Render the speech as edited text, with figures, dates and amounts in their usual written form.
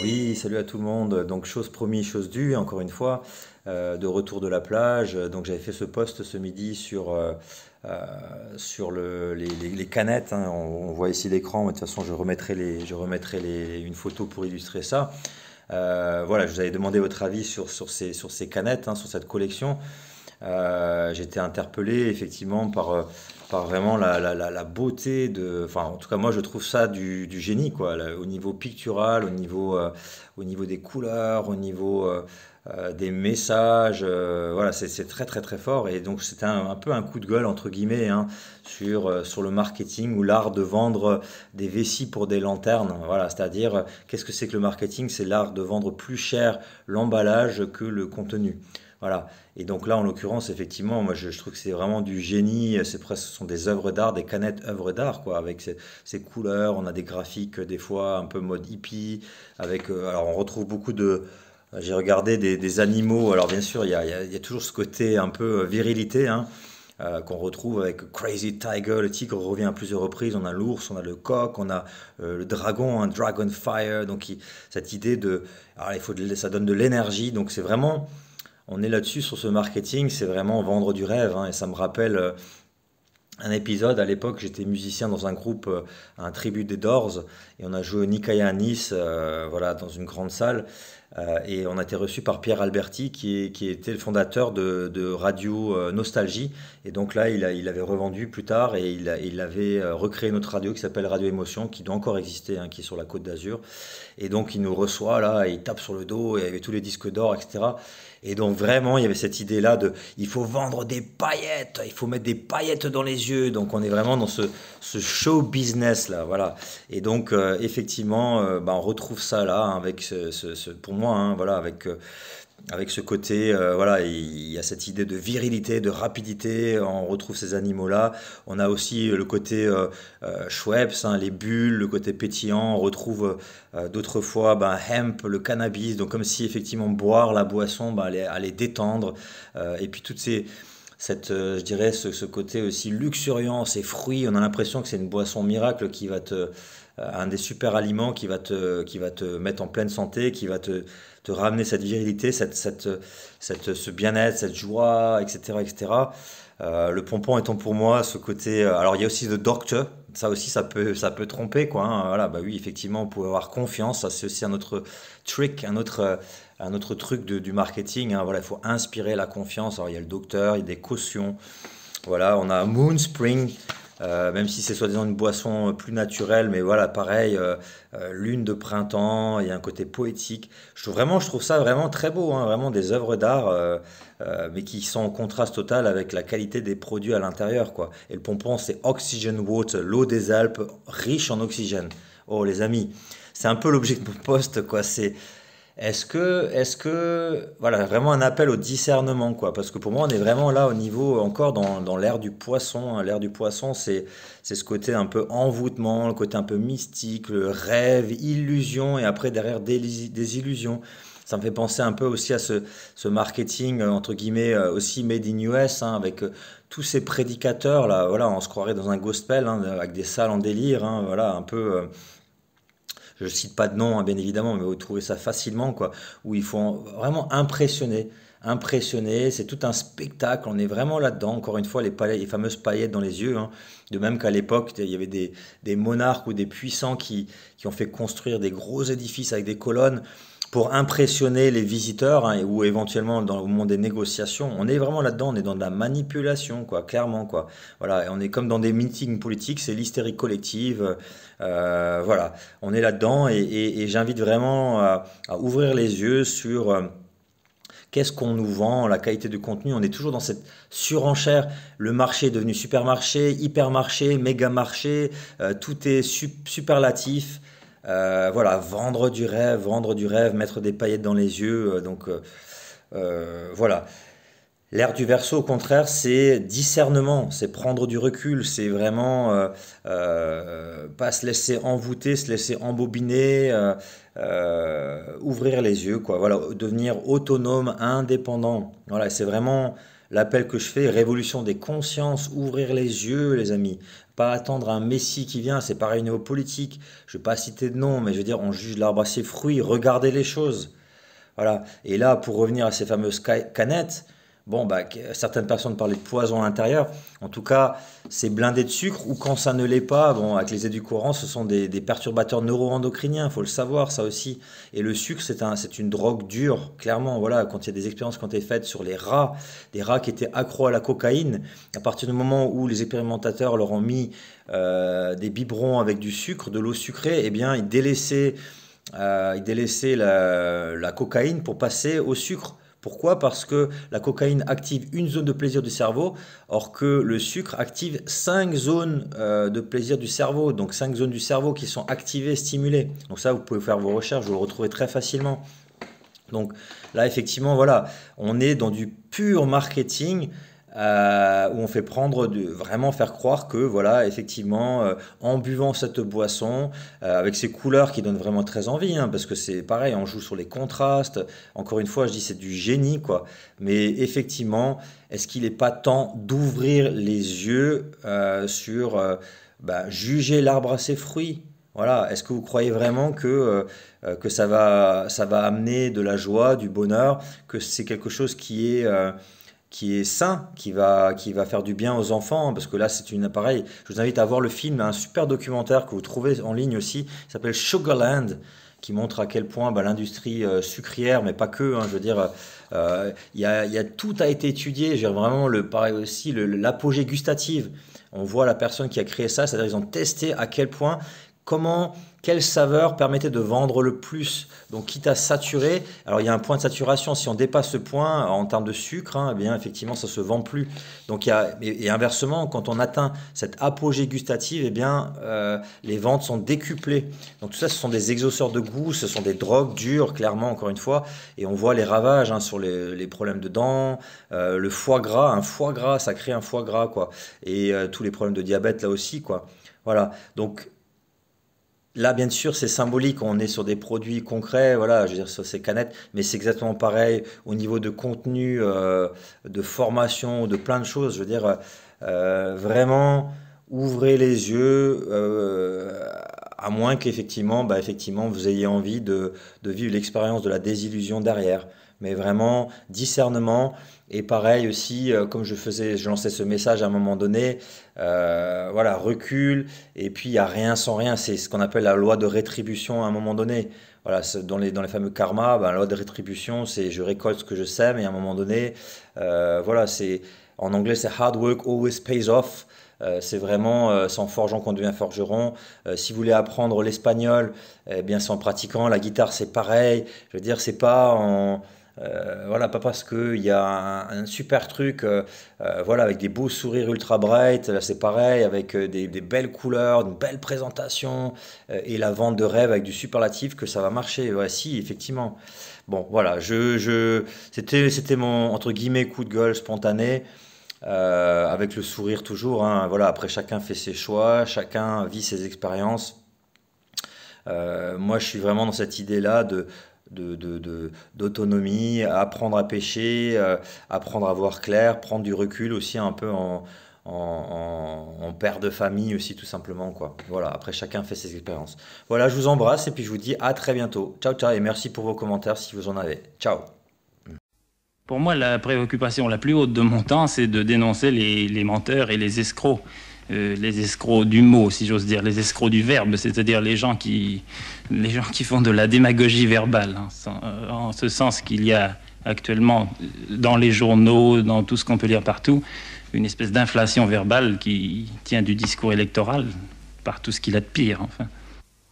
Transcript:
Oui, salut à tout le monde. Donc, chose promise, chose due, encore une fois, de retour de la plage. Donc, j'avais fait ce post ce midi euh, sur les canettes, hein. On voit ici l'écran, mais de toute façon, une photo pour illustrer ça. Voilà, je vous avais demandé votre avis sur ces canettes, hein, sur cette collection. J'étais interpellé effectivement par vraiment la beauté de... Enfin, en tout cas, moi, je trouve ça du génie, quoi, au niveau pictural, au niveau des couleurs, au niveau des messages. Voilà, c'est très, très, très fort. Et donc, c'était un peu un coup de gueule, entre guillemets, hein, sur le marketing ou l'art de vendre des vessies pour des lanternes. Voilà, c'est-à-dire, qu'est-ce que c'est que le marketing? C'est l'art de vendre plus cher l'emballage que le contenu. Voilà. Et donc là, en l'occurrence, effectivement, moi, je trouve que c'est vraiment du génie. C'est presque, ce sont des œuvres d'art, des canettes œuvres d'art, quoi, avec ces couleurs. On a des graphiques, des fois, un peu mode hippie. Alors, on retrouve beaucoup de. J'ai regardé des animaux. Alors, bien sûr, il y a toujours ce côté un peu virilité, hein, qu'on retrouve avec Crazy Tiger. Le tigre revient à plusieurs reprises. On a l'ours, on a le coq, on a le dragon, un Dragonfire. Donc, cette idée de. Alors, ça donne de l'énergie. Donc, c'est vraiment. On est là-dessus sur ce marketing, c'est vraiment vendre du rêve, hein, et ça me rappelle un épisode. À l'époque, j'étais musicien dans un groupe, un tribut des Doors, et on a joué au Nicaea à Nice, voilà, dans une grande salle. Et on a été reçu par Pierre Alberti, qui était le fondateur de Radio Nostalgie. Et donc là, il avait revendu plus tard et il avait recréé notre radio qui s'appelle Radio Émotion, qui doit encore exister, hein, qui est sur la Côte d'Azur. Et donc il nous reçoit là, et il tape sur le dos, et il y avait tous les disques d'or, etc. Et donc vraiment, il y avait cette idée-là de, il faut vendre des paillettes, il faut mettre des paillettes dans les yeux. Donc on est vraiment dans ce show business là, voilà. Et donc effectivement, bah, on retrouve ça là, hein, avec pour moi, hein, voilà, avec ce côté, voilà, il y a cette idée de virilité, de rapidité, on retrouve ces animaux-là. On a aussi le côté Schweppes, hein, les bulles, le côté pétillant. On retrouve d'autres fois ben, hemp, le cannabis, donc comme si effectivement boire la boisson ben, allait détendre. Et puis je dirais, ce côté aussi luxuriant, ces fruits, on a l'impression que c'est une boisson miracle qui va un des super aliments qui va te mettre en pleine santé, qui va te ramener cette virilité, ce bien-être, cette joie, etc., etc. Le pompon étant pour moi ce côté. Alors il y a aussi le doctor, ça aussi ça peut tromper quoi, hein. Voilà, bah oui, effectivement, on peut avoir confiance, ça c'est aussi un autre trick, un autre truc du marketing, hein. Voilà, il faut inspirer la confiance. Alors il y a le docteur, il y a des cautions. Voilà, on a Moon Spring, même si c'est soi-disant une boisson plus naturelle, mais voilà, pareil, lune de printemps, il y a un côté poétique. Je trouve ça vraiment très beau, hein, vraiment des œuvres d'art, mais qui sont en contraste total avec la qualité des produits à l'intérieur, quoi. Et le pompon, c'est Oxygen Water, l'eau des Alpes, riche en oxygène. Oh, les amis, c'est un peu l'objet de mon poste, quoi. Voilà, vraiment un appel au discernement, quoi. Parce que pour moi, on est vraiment là au niveau, encore dans l'ère du poisson, hein. L'ère du poisson, c'est ce côté un peu envoûtement, le côté un peu mystique, le rêve, illusion, et après, derrière, des illusions. Ça me fait penser un peu aussi à ce marketing, entre guillemets, aussi made in US, hein, avec tous ces prédicateurs, là, voilà, on se croirait dans un gospel, hein, avec des salles en délire, hein, voilà, un peu. Je cite pas de nom, hein, bien évidemment, mais vous trouvez ça facilement, quoi, où il faut vraiment impressionner. Impressionner, c'est tout un spectacle, on est vraiment là-dedans. Encore une fois, les fameuses paillettes dans les yeux, hein. De même qu'à l'époque, il y avait des monarques ou des puissants qui ont fait construire des gros édifices avec des colonnes pour impressionner les visiteurs, hein, ou éventuellement au moment des négociations. On est vraiment là-dedans, on est dans de la manipulation, quoi, clairement, quoi. Voilà, et on est comme dans des meetings politiques, c'est l'hystérie collective. Voilà, on est là-dedans, et j'invite vraiment à ouvrir les yeux sur qu'est-ce qu'on nous vend, la qualité du contenu. On est toujours dans cette surenchère. Le marché est devenu supermarché, hypermarché, méga marché, tout est superlatif. Voilà, vendre du rêve, mettre des paillettes dans les yeux. Voilà. L'ère du verso, au contraire, c'est discernement, c'est prendre du recul, c'est vraiment pas se laisser envoûter, se laisser embobiner, ouvrir les yeux, quoi. Voilà, devenir autonome, indépendant. Voilà, c'est vraiment l'appel que je fais, révolution des consciences, ouvrir les yeux, les amis. Pas attendre un messie qui vient, c'est pareil au niveau politique. Je ne vais pas citer de nom, mais je veux dire, on juge l'arbre à ses fruits, regardez les choses. Voilà. Et là, pour revenir à ces fameuses canettes, bon, bah, certaines personnes parlaient de poison à l'intérieur. En tout cas, c'est blindé de sucre ou quand ça ne l'est pas, bon, avec les édulcorants, ce sont des perturbateurs neuro-endocriniens, il faut le savoir, ça aussi. Et le sucre, c'est une drogue dure, clairement. Voilà, quand il y a des expériences qui ont été faites sur les rats, des rats qui étaient accros à la cocaïne, à partir du moment où les expérimentateurs leur ont mis des biberons avec du sucre, de l'eau sucrée, eh bien, ils délaissaient la cocaïne pour passer au sucre. Pourquoi? Parce que la cocaïne active une zone de plaisir du cerveau, or que le sucre active 5 zones de plaisir du cerveau. Donc 5 zones du cerveau qui sont activées, stimulées. Donc ça, vous pouvez faire vos recherches, vous le retrouvez très facilement. Donc là, effectivement, voilà, on est dans du pur marketing où on fait vraiment faire croire que, voilà, effectivement, en buvant cette boisson, avec ces couleurs qui donnent vraiment très envie, hein, parce que c'est pareil, on joue sur les contrastes. Encore une fois, je dis c'est du génie, quoi. Mais effectivement, est-ce qu'il n'est pas temps d'ouvrir les yeux sur juger l'arbre à ses fruits? Voilà, est-ce que vous croyez vraiment que ça va amener de la joie, du bonheur, que c'est quelque chose qui est sain, qui va faire du bien aux enfants, parce que là c'est une pareil. Je vous invite à voir le film, un super documentaire que vous trouvez en ligne aussi, qui s'appelle Sugarland, qui montre à quel point l'industrie sucrière, mais pas que, hein, je veux dire, tout a été étudié. J'ai vraiment pareil aussi l'apogée gustative. On voit la personne qui a créé ça, c'est-à-dire ils ont testé à quel point quelle saveur permettait de vendre le plus. Donc, quitte à saturer, alors il y a un point de saturation. Si on dépasse ce point en termes de sucre, hein, eh bien, effectivement, ça ne se vend plus. Donc, et inversement, quand on atteint cette apogée gustative, eh bien, les ventes sont décuplées. Donc, tout ça, ce sont des exauceurs de goût, ce sont des drogues dures, clairement, encore une fois. Et on voit les ravages hein, sur les problèmes de dents, le foie gras. Un foie gras, ça crée un foie gras, quoi. Et tous les problèmes de diabète, là aussi, quoi. Voilà. Donc, là, bien sûr, c'est symbolique, on est sur des produits concrets, voilà, je veux dire, sur ces canettes, mais c'est exactement pareil au niveau de contenu, de formation, de plein de choses. Je veux dire, vraiment, ouvrez les yeux, à moins qu'effectivement, effectivement, vous ayez envie de vivre l'expérience de la désillusion derrière. Mais vraiment, discernement, et pareil aussi, comme je lançais ce message à un moment donné, voilà, recul, et puis il n'y a rien sans rien, c'est ce qu'on appelle la loi de rétribution à un moment donné. Voilà, dans les fameux karmas, la loi de rétribution, c'est je récolte ce que je sème, et à un moment donné, voilà, en anglais c'est hard work always pays off. C'est vraiment, c'est en forgeant qu'on devient forgeron. Si vous voulez apprendre l'espagnol, eh bien c'est en pratiquant. La guitare c'est pareil. Je veux dire, c'est pas voilà, pas parce qu'il y a un super truc, voilà, avec des beaux sourires ultra bright, là c'est pareil, avec des belles couleurs, une belle présentation, et la vente de rêve avec du superlatif que ça va marcher. Ouais, si, effectivement. Bon, voilà, c'était mon, entre guillemets, coup de gueule spontané, avec le sourire toujours, hein, voilà, après chacun fait ses choix, chacun vit ses expériences. Moi, je suis vraiment dans cette idée-là d'autonomie, apprendre à pêcher, apprendre à voir clair, prendre du recul aussi un peu en père de famille aussi tout simplement quoi. Voilà, après chacun fait ses expériences. Voilà, je vous embrasse et puis je vous dis à très bientôt. Ciao ciao et merci pour vos commentaires si vous en avez. Ciao. Pour moi, la préoccupation la plus haute de mon temps, c'est de dénoncer les menteurs et les escrocs du mot, si j'ose dire, les escrocs du verbe, c'est-à-dire les gens qui font de la démagogie verbale, hein, en ce sens qu'il y a actuellement dans les journaux, dans tout ce qu'on peut lire partout, une espèce d'inflation verbale qui tient du discours électoral par tout ce qu'il a de pire, enfin.